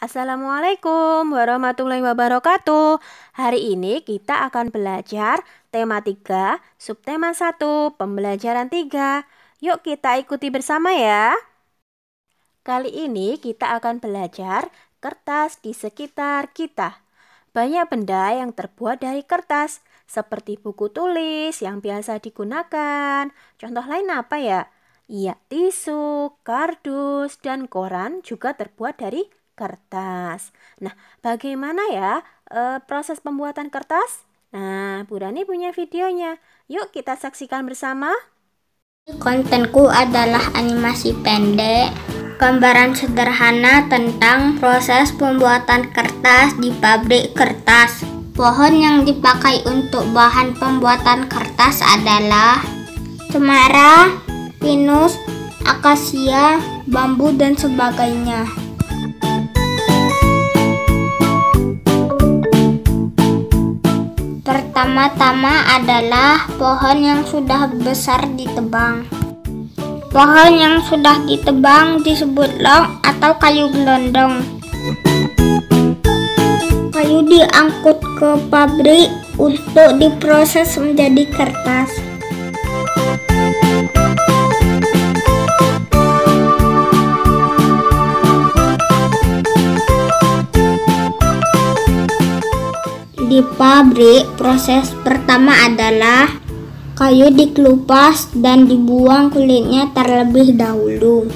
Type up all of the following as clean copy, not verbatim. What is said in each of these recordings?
Assalamualaikum warahmatullahi wabarakatuh. Hari ini kita akan belajar tema 3, subtema 1, pembelajaran 3. Yuk kita ikuti bersama ya. Kali ini kita akan belajar kertas di sekitar kita. Banyak benda yang terbuat dari kertas, seperti buku tulis yang biasa digunakan. Contoh lain apa ya? Iya, tisu, kardus, dan koran juga terbuat dari kertas. Nah, bagaimana ya proses pembuatan kertas? Nah, Bu Rani punya videonya. Yuk kita saksikan bersama. Kontenku adalah animasi pendek, gambaran sederhana tentang proses pembuatan kertas di pabrik kertas. Pohon yang dipakai untuk bahan pembuatan kertas adalah cemara, pinus, akasia, bambu, dan sebagainya. Pertama-tama adalah pohon yang sudah besar ditebang. Pohon yang sudah ditebang disebut long atau kayu gelondong. Kayu diangkut ke pabrik untuk diproses menjadi kertas. Di pabrik, proses pertama adalah kayu dikelupas dan dibuang kulitnya terlebih dahulu.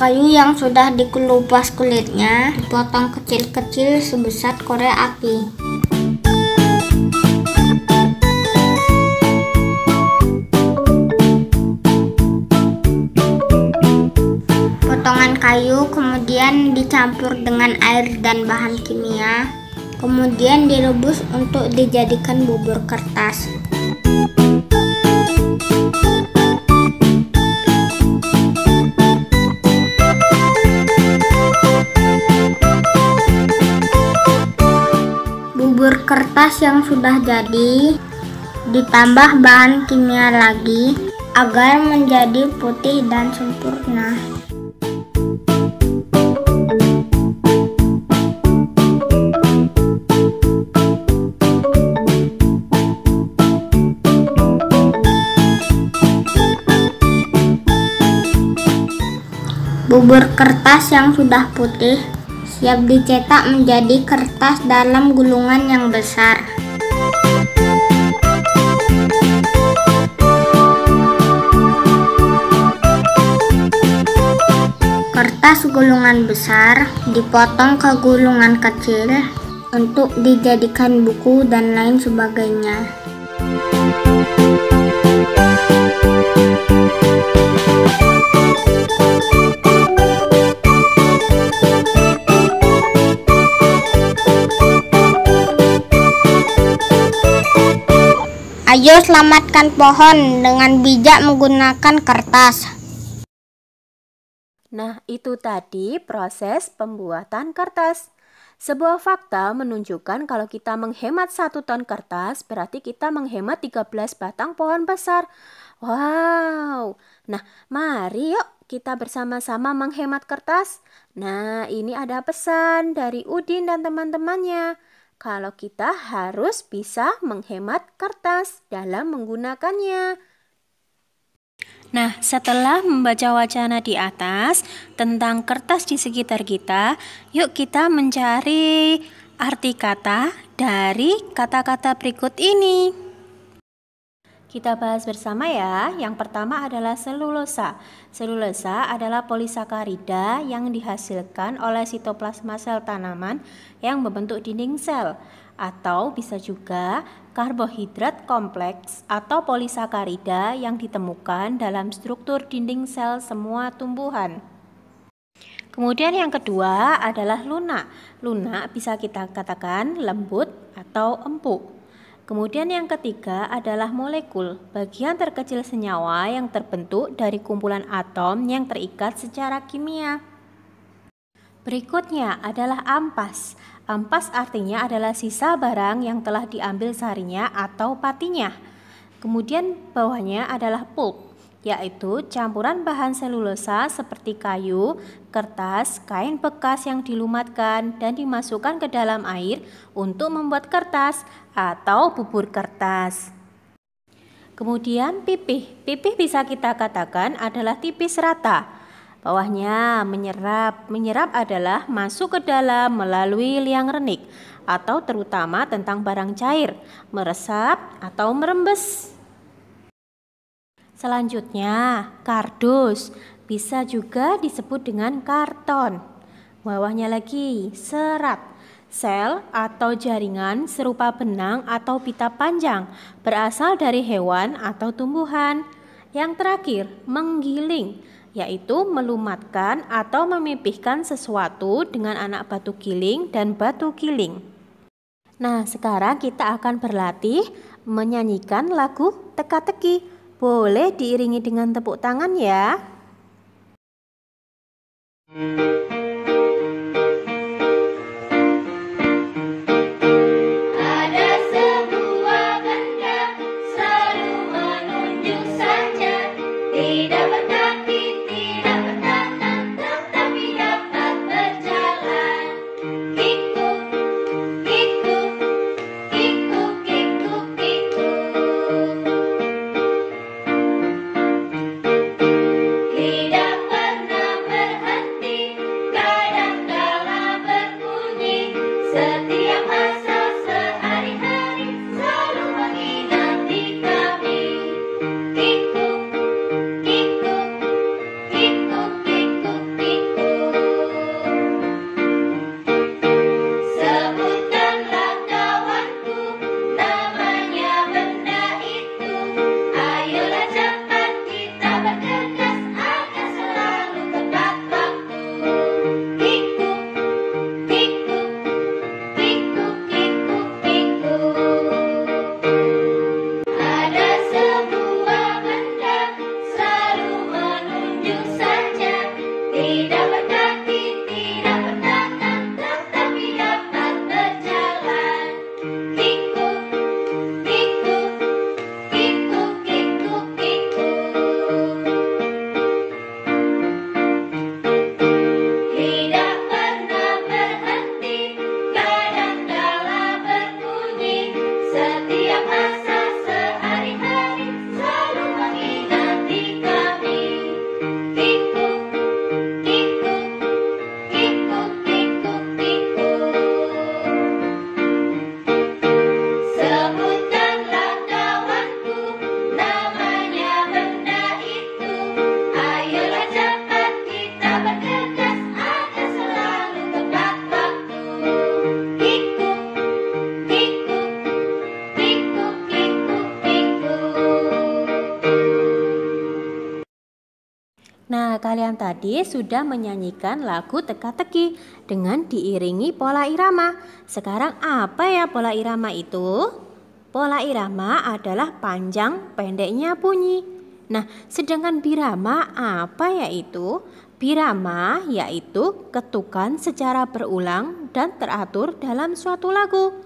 Kayu yang sudah dikelupas kulitnya dipotong kecil-kecil sebesar korek api. Potongan kayu kemudian dicampur dengan air dan bahan kimia, kemudian direbus untuk dijadikan bubur kertas. Bubur kertas yang sudah jadi ditambah bahan kimia lagi agar menjadi putih dan sempurna. Bubur kertas yang sudah putih siap dicetak menjadi kertas dalam gulungan yang besar. Kertas gulungan besar dipotong ke gulungan kecil untuk dijadikan buku dan lain sebagainya. Ayo selamatkan pohon dengan bijak menggunakan kertas. Nah, itu tadi proses pembuatan kertas. Sebuah fakta menunjukkan kalau kita menghemat 1 ton kertas, berarti kita menghemat 13 batang pohon besar. Wow! Nah, mari yuk kita bersama-sama menghemat kertas. Nah, ini ada pesan dari Udin dan teman-temannya. Kalau kita harus bisa menghemat kertas dalam menggunakannya. Nah, setelah membaca wacana di atas tentang kertas di sekitar kita, yuk kita mencari arti kata dari kata-kata berikut ini. Kita bahas bersama ya. Yang pertama adalah selulosa. Selulosa adalah polisakarida yang dihasilkan oleh sitoplasma sel tanaman yang membentuk dinding sel, atau bisa juga karbohidrat kompleks atau polisakarida yang ditemukan dalam struktur dinding sel semua tumbuhan. Kemudian yang kedua adalah lunak. Lunak bisa kita katakan lembut atau empuk. Kemudian yang ketiga adalah molekul, bagian terkecil senyawa yang terbentuk dari kumpulan atom yang terikat secara kimia. Berikutnya adalah ampas. Ampas artinya adalah sisa barang yang telah diambil sarinya atau patinya. Kemudian bawahnya adalah pulp, yaitu campuran bahan selulosa seperti kayu, kertas, kain bekas yang dilumatkan dan dimasukkan ke dalam air untuk membuat kertas atau bubur kertas. Kemudian pipih. Pipih bisa kita katakan adalah tipis rata. Bawahnya menyerap. Menyerap adalah masuk ke dalam melalui liang renik atau terutama tentang barang cair, meresap atau merembes. Selanjutnya, kardus. Bisa juga disebut dengan karton. Bawahnya lagi, serat. Sel atau jaringan serupa benang atau pita panjang berasal dari hewan atau tumbuhan. Yang terakhir, menggiling, yaitu melumatkan atau memipihkan sesuatu dengan anak batu giling dan batu giling. Nah, sekarang kita akan berlatih menyanyikan lagu teka-teki. Boleh diiringi dengan tepuk tangan ya. Nah, kalian tadi sudah menyanyikan lagu teka-teki dengan diiringi pola irama. Sekarang apa ya pola irama itu? Pola irama adalah panjang pendeknya bunyi. Nah, sedangkan birama apa yaitu? Birama yaitu ketukan secara berulang dan teratur dalam suatu lagu.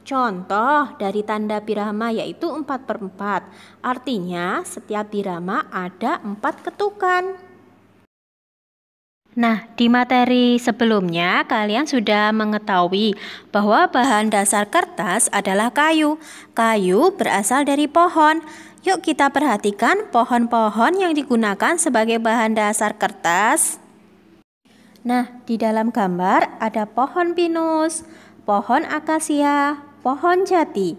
Contoh dari tanda birama yaitu 4/4. Artinya setiap birama ada 4 ketukan. Nah, di materi sebelumnya kalian sudah mengetahui bahwa bahan dasar kertas adalah kayu. Kayu berasal dari pohon. Yuk kita perhatikan pohon-pohon yang digunakan sebagai bahan dasar kertas. Nah, di dalam gambar ada pohon pinus, pohon akasia, pohon jati.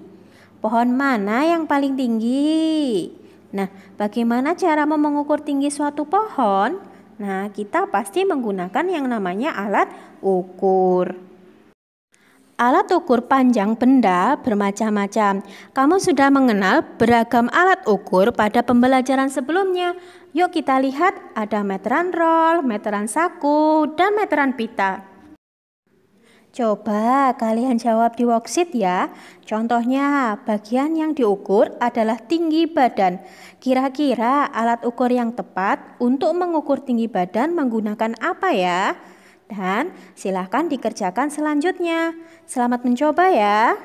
Pohon mana yang paling tinggi? Nah, bagaimana cara mengukur tinggi suatu pohon? Nah, kita pasti menggunakan yang namanya alat ukur. Alat ukur panjang benda bermacam-macam. Kamu sudah mengenal beragam alat ukur pada pembelajaran sebelumnya. Yuk kita lihat ada meteran roll, meteran saku, dan meteran pita. Coba kalian jawab di worksheet ya. Contohnya, bagian yang diukur adalah tinggi badan. Kira-kira alat ukur yang tepat untuk mengukur tinggi badan menggunakan apa ya? Dan silakan dikerjakan selanjutnya. Selamat mencoba ya.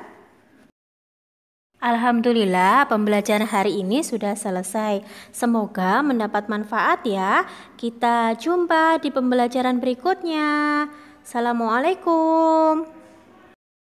Alhamdulillah, pembelajaran hari ini sudah selesai. Semoga mendapat manfaat ya. Kita jumpa di pembelajaran berikutnya. Assalamualaikum.